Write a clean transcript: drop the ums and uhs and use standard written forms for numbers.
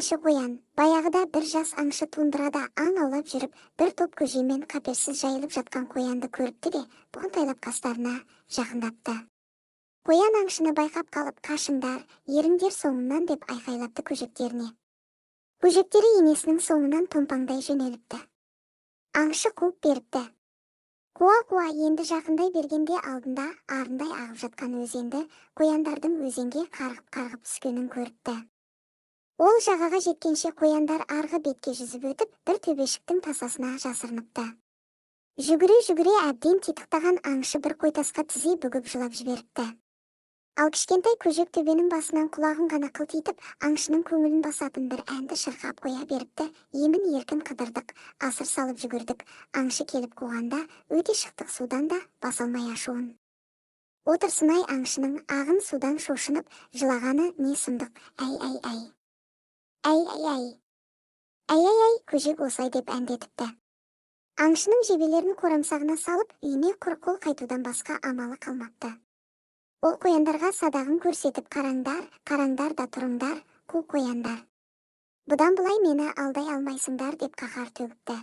Аңшы қоян, баяғыда бір жас аңшы тундырада аң аулап жүріп, бір топ көжеймен қаперсіз жайылып жатқан қоянды көріпті де, бұғынтайлап қастарына жақындапты. Қоян аңшыны байқап қалып, қашыңдар, еріңдер соңымнан деп айқайлапты көжектеріне. Көжектері енесінің соңынан томпаңдай жөнеліпті. Аңшы қуып беріпті. Қуа-қуа енді жақындай бергенде алдында арындай ағып жатқан өзенді, қояндардың өзенге қарғып түскенін көріпті. Ол жағаға жеткенше қояндар арғы бетке жүзіп өтіп, бір төбешіктің тасасына жасырыныпты. Жүгіре әбден титықтаған аңшы бір қойтасқа тізе бүгіп жылап жіберіпті. Ал кішкентай көжек төбенің басынан құлағын ғана қылтитып, аңшының көңілін басатын бір әнді шырқап қоя беріпті. Емін еркін қыдырдық, асыр салып жүгірдік. Аңшы келіп қуғанда, өте шықтық судан да баса алмай ашуын. Отырсынай аңшының ағын судан шошынып, жылағаны не сұмдық. Әй. Әй, көжек осылай деп әндетіпті. Аңшының жебелерін қорамсағына салып, үйіне құр қол қайтудан басқа амалы қалмапты. Ол қояндарға садағын көрсетіп, қараңдар да тұрыңдар, қу қояндар. Бұдан бұлай мені алдай алмайсыңдар деп қаһар төгіпті.